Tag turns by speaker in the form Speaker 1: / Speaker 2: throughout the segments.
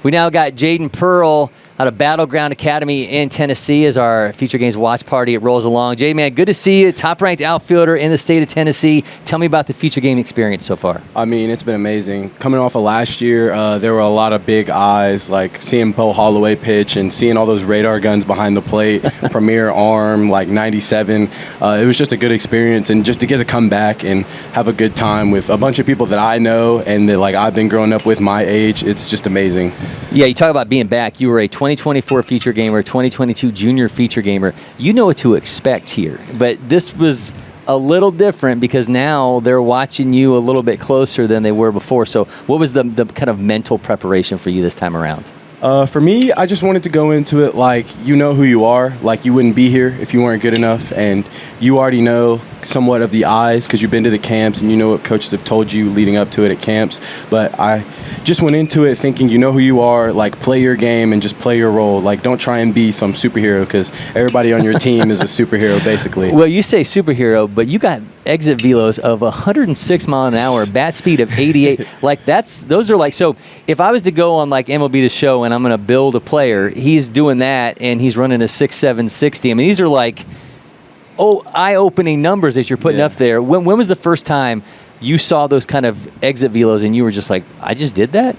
Speaker 1: We now got Jayden Pearl out of Battleground Academy in Tennessee as our Future Games watch party. It rolls along. Jayden, man, good to see you. Top-ranked outfielder in the state of Tennessee. Tell me about the Future Game experience so far.
Speaker 2: I mean, it's been amazing. Coming off of last year, there were a lot of big eyes, like seeing Bo Holloway pitch and seeing all those radar guns behind the plate, premier arm, like 97. It was just a good experience, and just to get to come back and have a good time with a bunch of people that I know and that like I've been growing up with my age, it's just amazing.
Speaker 1: Yeah, you talk about being back. You were a 2024 feature gamer, 2022 junior feature gamer. You know what to expect here, but this was a little different because now they're watching you a little bit closer than they were before. So what was the kind of mental preparation for you this time around?
Speaker 2: For me, I just wanted to go into it like you know who you are, like you wouldn't be here if you weren't good enough, and you already know somewhat of the eyes because you've been to the camps and you know what coaches have told you leading up to it at camps. But I just went into it thinking you know who you are, like play your game and just play your role. Like don't try and be some superhero because everybody on your team is a superhero basically.
Speaker 1: Well, you say superhero, but you got exit velos of 106 mile an hour, bat speed of 88. Like those are like, so if I was to go on like MLB The Show and I'm going to build a player, he's doing that and he's running a 6.7 60. I mean, these are like eye-opening numbers that you're putting up there. When was the first time you saw those kind of exit velos and you were just like, I just did that?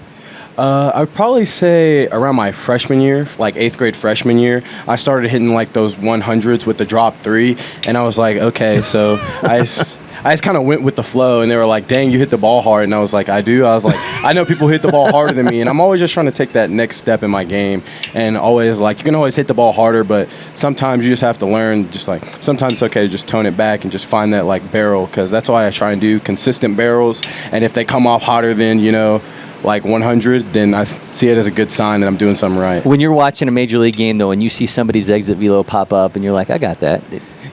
Speaker 2: I'd probably say around my freshman year, like 8th grade freshman year, I started hitting like those 100s with the drop 3, and I was like, okay, so I just kind of went with the flow, and they were like, dang, you hit the ball hard. And I was like, I do? I was like, I know people hit the ball harder than me, and I'm always just trying to take that next step in my game. And always like, you can always hit the ball harder, but sometimes you just have to learn, just like, sometimes it's okay to just tone it back and just find that like barrel, because that's why I try and do consistent barrels. And if they come off hotter than, you know, like 100, then I see it as a good sign that I'm doing something right.
Speaker 1: When you're watching a major league game, though, and you see somebody's exit velo pop up, and you're like, I got that.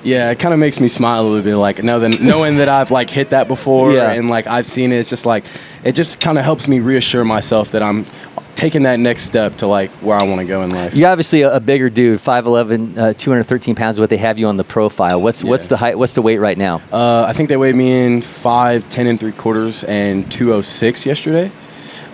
Speaker 2: Yeah, it kind of makes me smile a little bit, like knowing that I've like hit that before and like I've seen it. It's just like it just kind of helps me reassure myself that I'm taking that next step to like where I want to go in life.
Speaker 1: You're obviously a bigger dude, 5'11", 213 pounds. What they have you on the profile. What's the height? What's the weight right now?
Speaker 2: I think they weighed me in 5'10 3/4" and 206 yesterday.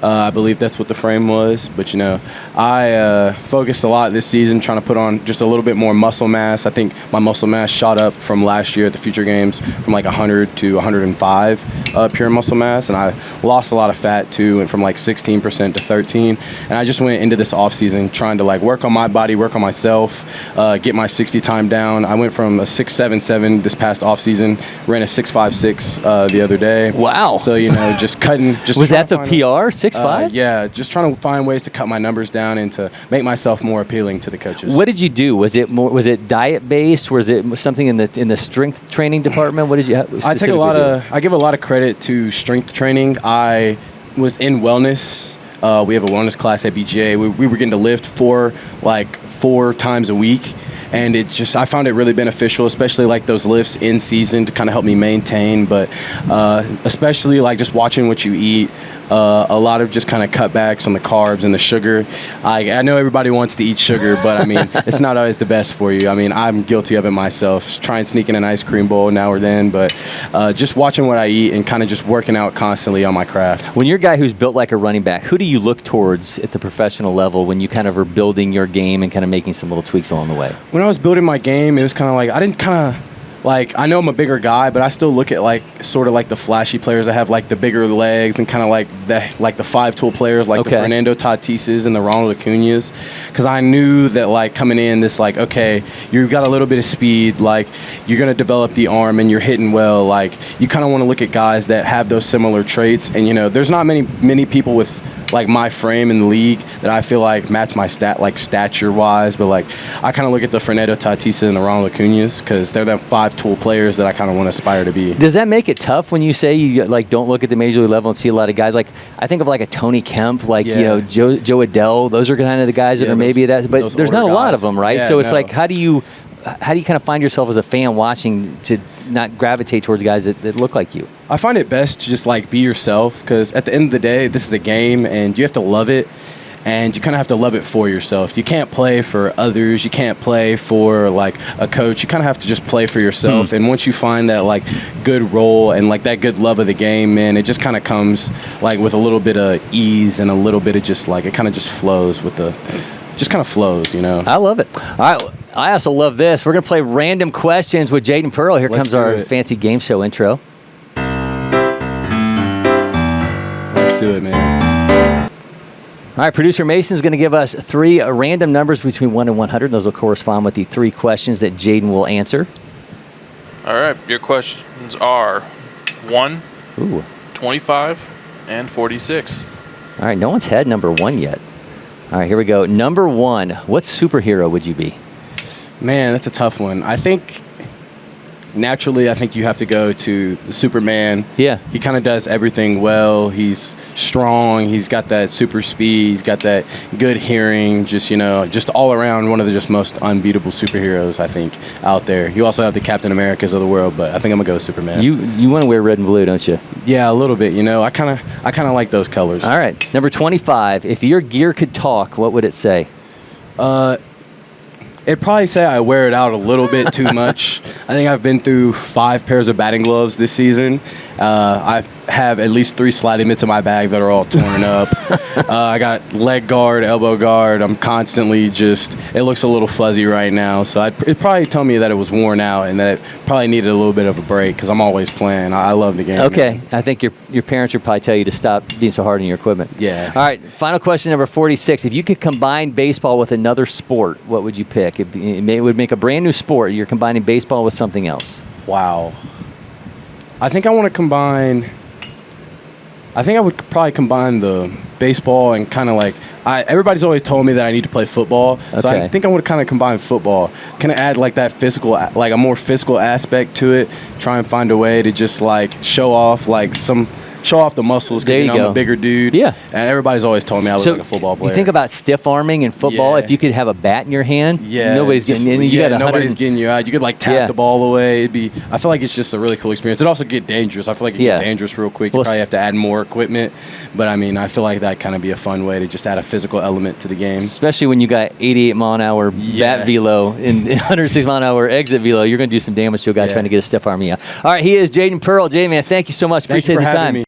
Speaker 2: I believe that's what the frame was. But, you know, I focused a lot this season trying to put on just a little bit more muscle mass. I think my muscle mass shot up from last year at the Future Games from like 100 to 105 pure muscle mass. And I lost a lot of fat, too, and from like 16% to 13. And I just went into this offseason trying to like work on my body, work on myself, get my 60 time down. I went from a 6.77 this past offseason, ran a 6.56 the other day.
Speaker 1: Wow.
Speaker 2: So, you know, just cutting. Just
Speaker 1: was that the PR? 6'5"?
Speaker 2: Yeah, just trying to find ways to cut my numbers down and to make myself more appealing to the coaches.
Speaker 1: What did you do? Was it diet based? Was it something in the strength training department? What did you?
Speaker 2: I give a lot of credit to strength training. I was in wellness. We have a wellness class at BGA. We were getting to lift four times a week. And I found it really beneficial, especially like those lifts in season to kind of help me maintain. But especially like just watching what you eat, a lot of just kind of cutbacks on the carbs and the sugar. I know everybody wants to eat sugar, but I mean, it's not always the best for you. I mean, I'm guilty of it myself. Try and sneak in an ice cream bowl now or then, but just watching what I eat and kind of just working out constantly on my craft.
Speaker 1: When you're a guy who's built like a running back, who do you look towards at the professional level when you kind of are building your game and kind of making some little tweaks along the way?
Speaker 2: When I was building my game, it was kind of like, I didn't kind of, like, I know I'm a bigger guy, but I still look at like sort of like the flashy players that have like the bigger legs and kind of like the 5-tool players like the Fernando Tatises and the Ronald Acuñas, because I knew that like coming in this like, okay, you've got a little bit of speed, like you're gonna develop the arm and you're hitting well, like you kind of want to look at guys that have those similar traits. And you know, there's not many people with like my frame in the league that I feel like match my stature wise, but like I kind of look at the Fernando Tatis and the Ronald Acuñas because they're the 5-tool players that I kind of want to aspire to be.
Speaker 1: Does that make it tough when you say you like don't look at the major league level and see a lot of guys like, I think of like a Tony Kemp, like you know, Joe Adell, those are kind of the guys that are maybe that, but there's not a lot of them, right? So it's like, how do you kind of find yourself as a fan watching to not gravitate towards guys that look like you?
Speaker 2: I find it best to just like be yourself, because at the end of the day, this is a game and you have to love it. and you kind of have to love it for yourself. You can't play for others. You can't play for like a coach. You kind of have to just play for yourself. And once you find that like good role and like that good love of the game, man, it just kind of comes like with a little bit of ease and a little bit of just like it kind of just flows with the, just kind of flows, you know.
Speaker 1: I love it. All right. I also love this. We're going to play random questions with Jayden Pearl. Here comes our fancy game show intro.
Speaker 2: Let's do it, man.
Speaker 1: All right, producer Mason's going to give us 3 random numbers between 1 and 100. Those will correspond with the 3 questions that Jayden will answer.
Speaker 3: All right, your questions are 1, 25, and 46.
Speaker 1: All right, no one's had number 1 yet. All right, here we go. Number 1, what superhero would you be?
Speaker 2: Man, that's a tough one. I think naturally, I think you have to go to Superman.
Speaker 1: Yeah.
Speaker 2: He kind of does everything well. He's strong. He's got that super speed. He's got that good hearing. Just, you know, just all around one of the just most unbeatable superheroes, I think, out there. You also have the Captain Americas of the world, but I think I'm going to go with Superman.
Speaker 1: You want to wear red and blue, don't you?
Speaker 2: Yeah, a little bit. You know, I kind of like those colors.
Speaker 1: All right. Number 25, if your gear could talk, what would it say?
Speaker 2: It'd probably say I wear it out a little bit too much. I think I've been through 5 pairs of batting gloves this season. I have at least 3 sliding mitts in my bag that are all torn up. I got leg guard, elbow guard. I'm constantly just, it looks a little fuzzy right now. So it'd probably tell me that it was worn out and that it probably needed a little bit of a break because I'm always playing. I love the game.
Speaker 1: Okay.
Speaker 2: Man.
Speaker 1: I think your parents would probably tell you to stop being so hard on your equipment.
Speaker 2: Yeah.
Speaker 1: All right. Final question number 46. If you could combine baseball with another sport, what would you pick? It would make a brand new sport. You're combining baseball with something else.
Speaker 2: Wow. I think I want to combine. I think I would probably combine the baseball and kind of like everybody's always told me that I need to play football, so I think I would kind of combine football, kind of add like that physical, like a more physical aspect to it. Try and find a way to just like show off the muscles because I'm a bigger dude.
Speaker 1: Yeah.
Speaker 2: And everybody's always told me I was like a football player.
Speaker 1: You think about stiff arming in football.
Speaker 2: Yeah.
Speaker 1: If you could have a bat in your hand,
Speaker 2: yeah,
Speaker 1: nobody's getting in.
Speaker 2: Nobody's getting you out. You could like tap the ball away. I feel like it's just a really cool experience. It also get dangerous. I feel like it get dangerous real quick. You probably have to add more equipment. But I mean, I feel like that kind of be a fun way to just add a physical element to the game.
Speaker 1: Especially when you got 88 mile an hour bat velo and 106 mile an hour exit velo, you're going to do some damage to a guy trying to get a stiff arm. Yeah. All right, he is Jayden Pearl. Jay, man, thank you so much. Appreciate the time.